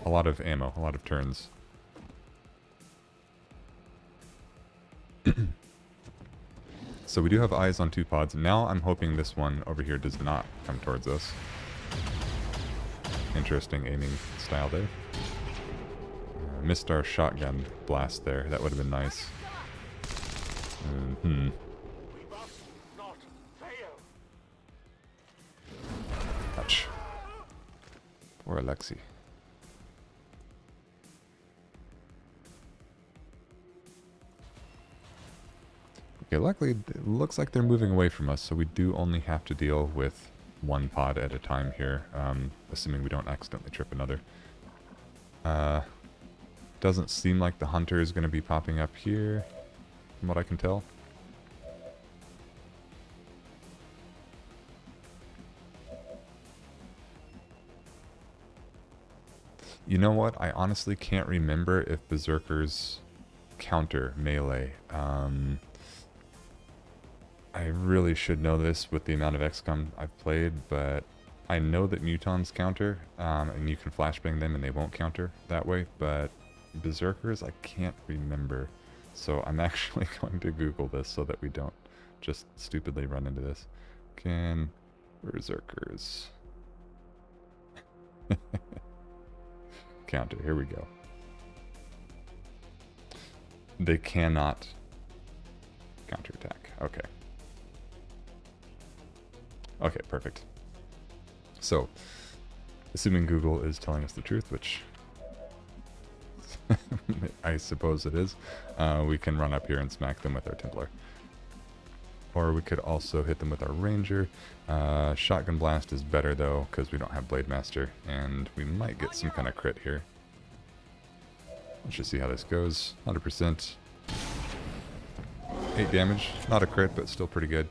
lot of ammo, a lot of turns. So we do have eyes on 2 pods. Now I'm hoping this one over here does not come towards us. Interesting aiming style there. Missed our shotgun blast there. That would have been nice. Ouch. Poor Alexi. Okay, luckily it looks like they're moving away from us, so we do only have to deal with 1 pod at a time here, assuming we don't accidentally trip another. Doesn't seem like the hunter is going to be popping up here, from what I can tell. You know what? I honestly can't remember if berserkers counter melee. I really should know this with the amount of XCOM I've played, but I know that mutons counter, and you can flashbang them and they won't counter that way, but berserkers I can't remember. So I'm actually going to Google this so that we don't just stupidly run into this. Can berserkers counter? Here we go. They cannot counterattack. Okay. Okay, perfect. So, assuming Google is telling us the truth, which I suppose it is, we can run up here and smack them with our Templar. Or we could also hit them with our Ranger. Shotgun Blast is better though, because we don't have Blade Master, and we might get some kind of crit here. Let's just see how this goes. 100%. 8 damage. Not a crit, but still pretty good.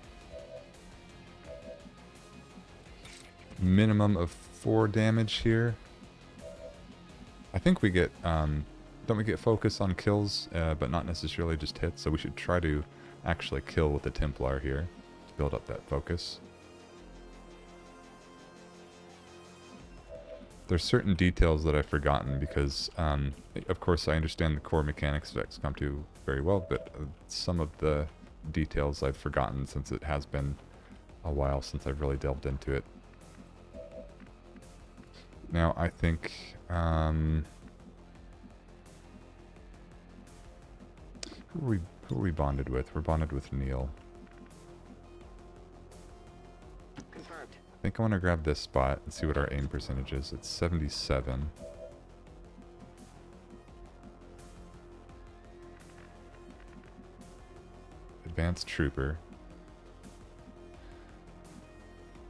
Minimum of 4 damage here. I think we get, don't we get focus on kills, but not necessarily just hits, so we should try to actually kill with the Templar here to build up that focus. There's certain details that I've forgotten because, of course, I understand the core mechanics of XCOM 2 very well, but some of the details I've forgotten since it has been a while since I've really delved into it. Now, I think, who are we bonded with? We're bonded with Neil. Confirmed. I think I want to grab this spot and see what our aim percentage is. It's 77. Advanced Trooper.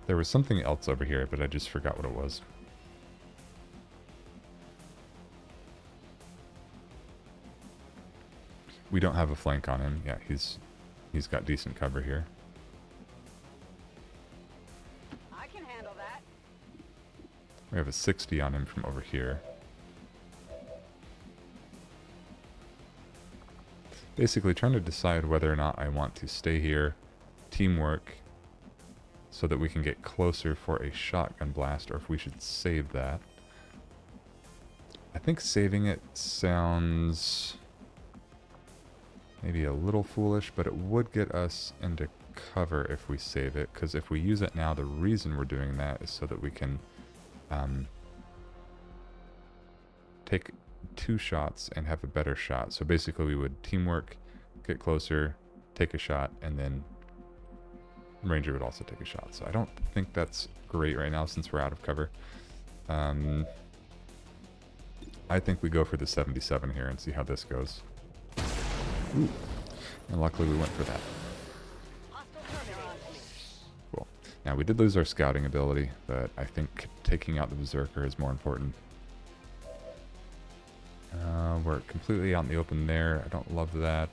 There was something else over here, but I just forgot what it was. We don't have a flank on him. Yeah, he's got decent cover here. I can handle that. We have a 60 on him from over here. Basically trying to decide whether or not I want to stay here, teamwork, so that we can get closer for a shotgun blast, or if we should save that. I think saving it sounds maybe a little foolish, but it would get us into cover if we save it, because if we use it now, the reason we're doing that is so that we can take 2 shots and have a better shot. So basically we would teamwork, get closer, take a shot, and then Ranger would also take a shot. So I don't think that's great right now since we're out of cover. I think we go for the 77 here and see how this goes. Ooh. And luckily we went for that. Cool. Now we did lose our scouting ability, but I think taking out the Berserker is more important. We're completely out in the open there. I don't love that.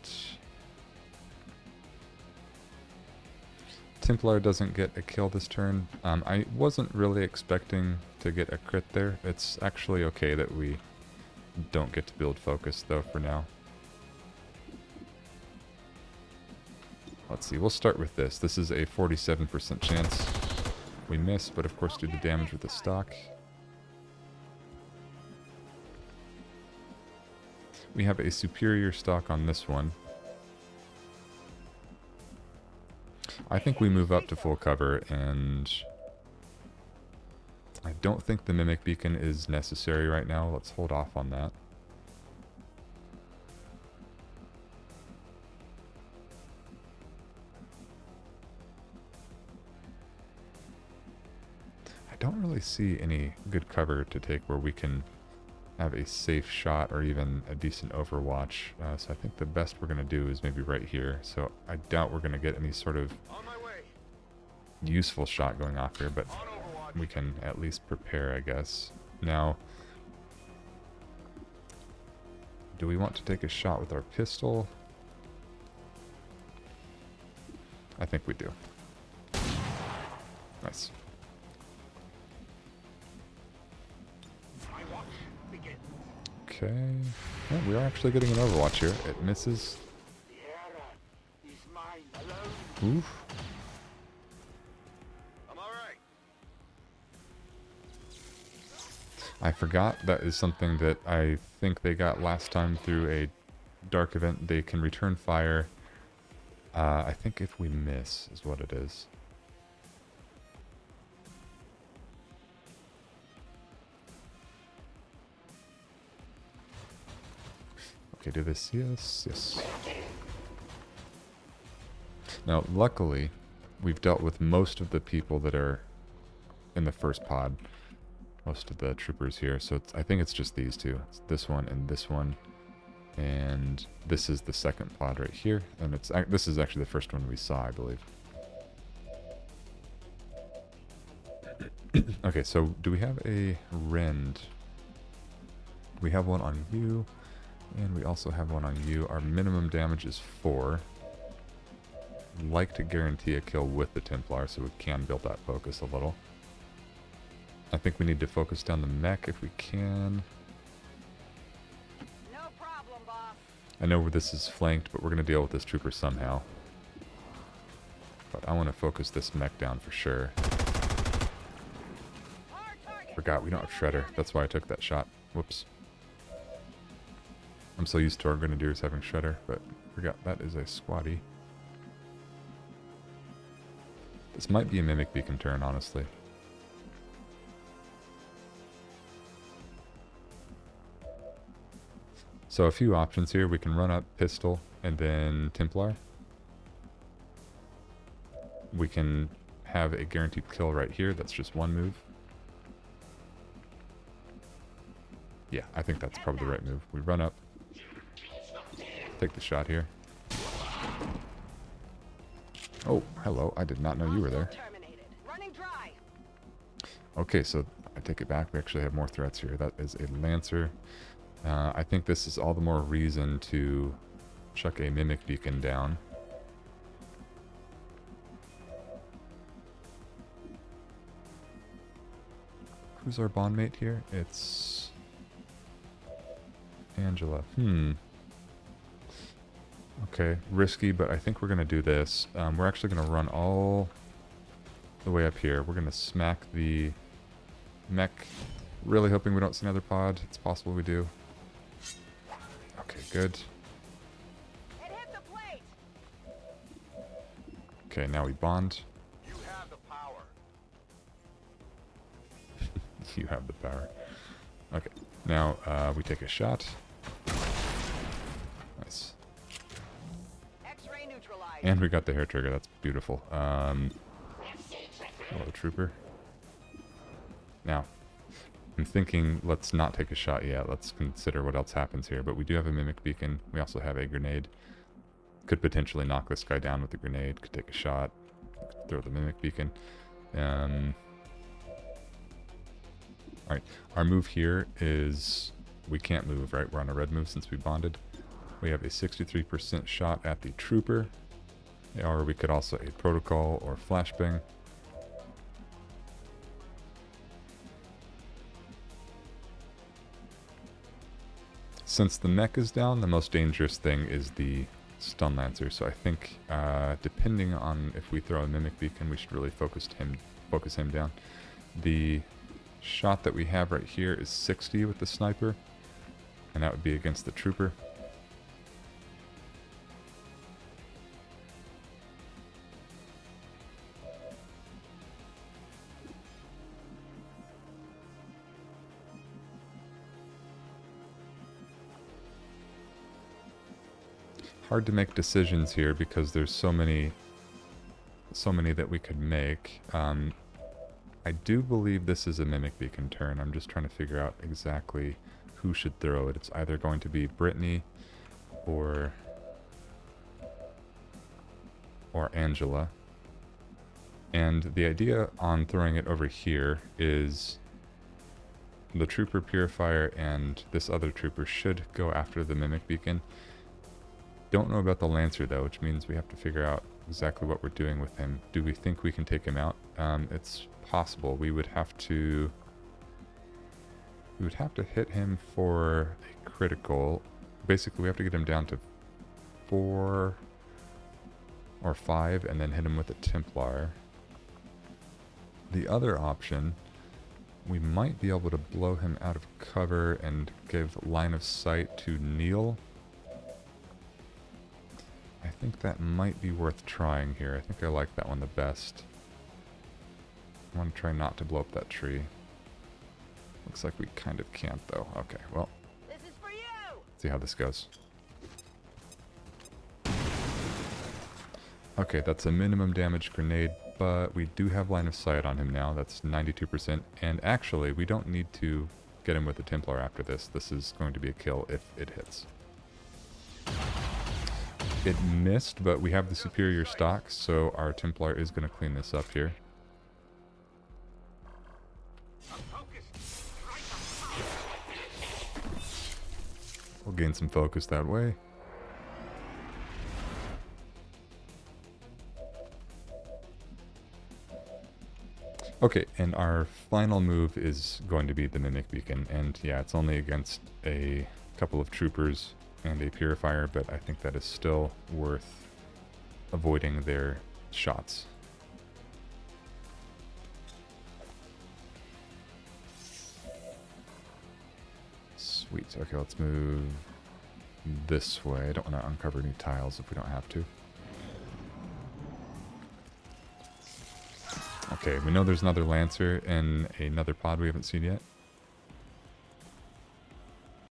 Templar doesn't get a kill this turn. I wasn't really expecting to get a crit there. It's actually okay that we don't get to build focus though for now. Let's see, we'll start with this. This is a 47% chance we miss, but of course do the damage with the stock. We have a superior stock on this one. I think we move up to full cover, and I don't think the Mimic Beacon is necessary right now. Let's hold off on that. I don't really see any good cover to take where we can have a safe shot or even a decent overwatch. So I think the best we're going to do is maybe right here. So I doubt we're going to get any sort of useful shot going off here, but we can at least prepare, I guess. Now, do we want to take a shot with our pistol? I think we do. Nice. Okay. Yeah, we are actually getting an overwatch here. It misses. Oof. I forgot that is something that I think they got last time through a dark event. They can return fire. I think if we miss is what it is. Okay, do they see us? Yes. Now, luckily, we've dealt with most of the people that are in the first pod. Most of the troopers here. So I think it's just these two. It's this one and this one. And this is the second pod right here. And this is actually the first one we saw, I believe. Okay, so do we have a rend? We have one on you. And we also have one on you. Our minimum damage is 4. Like to guarantee a kill with the Templar so we can build that focus a little. I think we need to focus down the mech if we can. No problem, boss. I know where this is flanked, but we're going to deal with this trooper somehow. But I want to focus this mech down for sure. Forgot we don't have Shredder. That's why I took that shot. Whoops. I'm so used to our Grenadiers having Shredder, but forgot that is a squatty. This might be a Mimic Beacon turn, honestly. So a few options here. We can run up pistol and then Templar. We can have a guaranteed kill right here. That's just one move. Yeah, I think that's probably the right move. We run up. Take the shot here. Oh, hello. I did not know you were there. Okay, so I take it back. We actually have more threats here. That is a Lancer. I think this is all the more reason to chuck a Mimic Beacon down. Who's our bondmate here? It's Angela. Okay, risky, but I think we're going to do this. We're actually going to run all the way up here. We're going to smack the mech. Really hoping we don't see another pod. It's possible we do. Okay, good. It hit the plate. Okay, now we bond. You have the power. You have the power. Okay, now we take a shot. Nice. X-ray neutralized. And we got the hair trigger. That's beautiful. Hello, trooper. Now, I'm thinking let's not take a shot yet. Let's consider what else happens here. But we do have a Mimic Beacon. We also have a grenade. Could potentially knock this guy down with the grenade. Could take a shot. Throw the Mimic Beacon. Alright, our move here is... We can't move, right? We're on a red move since we bonded. We have a 63% shot at the trooper. Or we could also a protocol or flashbang. Since the mech is down, the most dangerous thing is the stun lancer. So I think, depending on if we throw a Mimic Beacon, we should really focus him down. The shot that we have right here is 60 with the sniper. And that would be against the trooper. Hard to make decisions here because there's so many that we could make. I do believe this is a Mimic Beacon turn. I'm just trying to figure out exactly who should throw it. It's either going to be Brittany or Angela. And the idea on throwing it over here is the Trooper Purifier and this other Trooper should go after the Mimic Beacon. Don't know about the Lancer though, which means we have to figure out exactly what we're doing with him. Do we think we can take him out? It's possible. We would have to hit him for a critical. Basically, we have to get him down to 4 or 5 and then hit him with a Templar. The other option, we might be able to blow him out of cover and give line of sight to Neil. I think that might be worth trying here. I think I like that one the best. I want to try not to blow up that tree. Looks like we kind of can't though. Okay, well. This is for you. See how this goes. Okay, that's a minimum damage grenade, but we do have line of sight on him now. That's 92%. And actually, we don't need to get him with the Templar after this. This is going to be a kill if it hits. It missed, but we have the superior stock, so our Templar is going to clean this up here. We'll gain some focus that way. Okay, and our final move is going to be the Mimic Beacon, and yeah, it's only against a couple of troopers and a purifier, but I think that is still worth avoiding their shots. Sweet. Okay, let's move this way. I don't want to uncover any tiles if we don't have to. Okay, we know there's another Lancer in another pod we haven't seen yet.